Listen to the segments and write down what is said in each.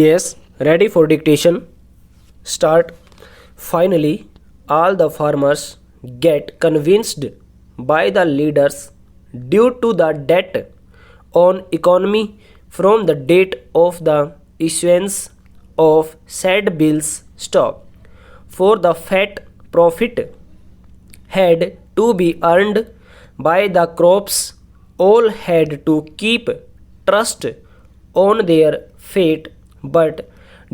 Yes, ready for dictation. Start. Finally, all the farmers get convinced by the leaders due to the debt on economy from the date of the issuance of said bills stop. For the fat profit had to be earned by the crops, all had to keep trust on their fate, but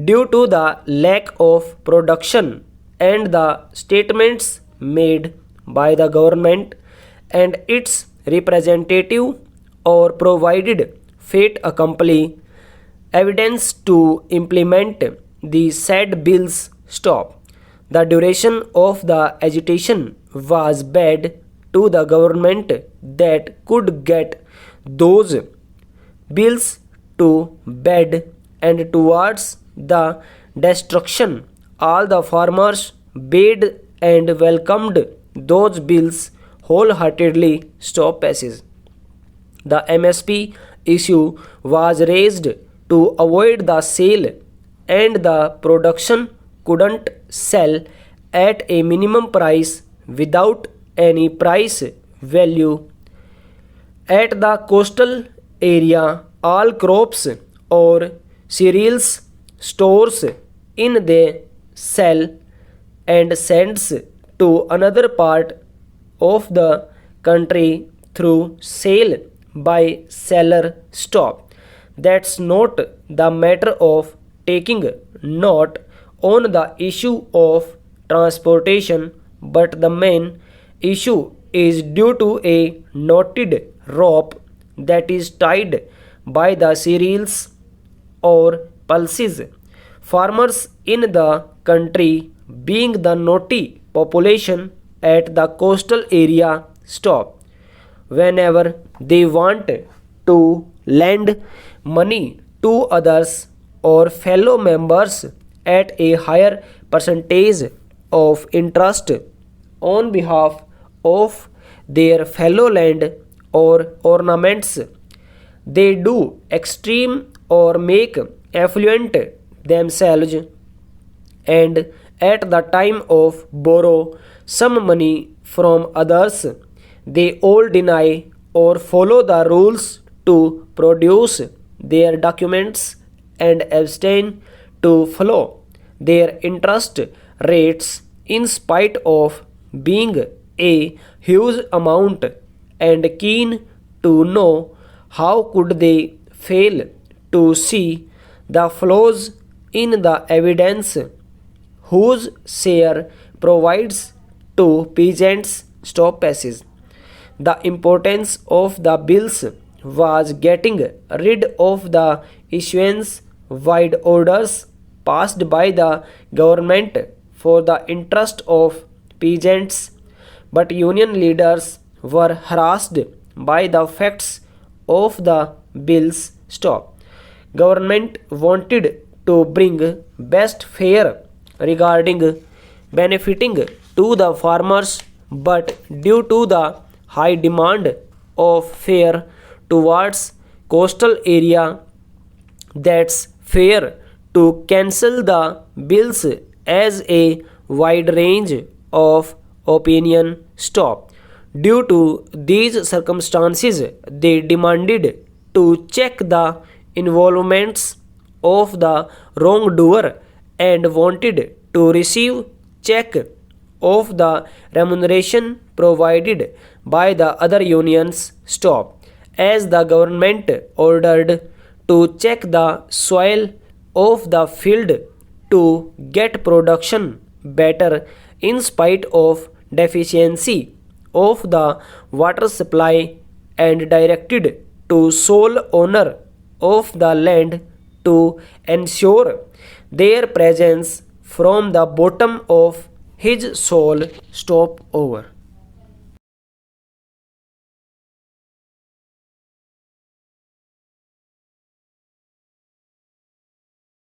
due to the lack of production and the statements made by the government and its representative or provided fate accompany evidence to implement the said bills stop. The duration of the agitation was bad to the government that could get those bills to bed, and towards the destruction all the farmers bade and welcomed those bills wholeheartedly stop passage. The MSP issue was raised to avoid the sale, and the production couldn't sell at a minimum price without any price value. At the coastal area, all crops or cereals stores in the sell and sends to another part of the country through sale by seller stop. That's not the matter of taking note on the issue of transportation, but the main issue is due to a knotted rope that is tied by the cereals or pulses. Farmers in the country, being the naughty population at the coastal area, stop whenever they want to lend money to others or fellow members at a higher percentage of interest on behalf of their fellow land or ornaments. They do extreme or make affluent themselves, and at the time of borrow some money from others, they all deny or follow the rules to produce their documents and abstain to follow their interest rates in spite of being a huge amount, and keen to know how could they fail to see the flaws in the evidence whose share provides to peasants stop passage. The importance of the bills was getting rid of the issuance wide orders passed by the government for the interest of peasants, but union leaders were harassed by the facts of the bills stop. Government wanted to bring best fare regarding benefiting to the farmers, but due to the high demand of fare towards coastal area, that's fair to cancel the bills as a wide range of opinion stop. Due to these circumstances, they demanded to check the involvements of the wrongdoer and wanted to receive check of the remuneration provided by the other unions stop, as the government ordered to check the soil of the field to get production better in spite of deficiency of the water supply, and directed to sole owner of the land to ensure their presence from the bottom of his soul stop over.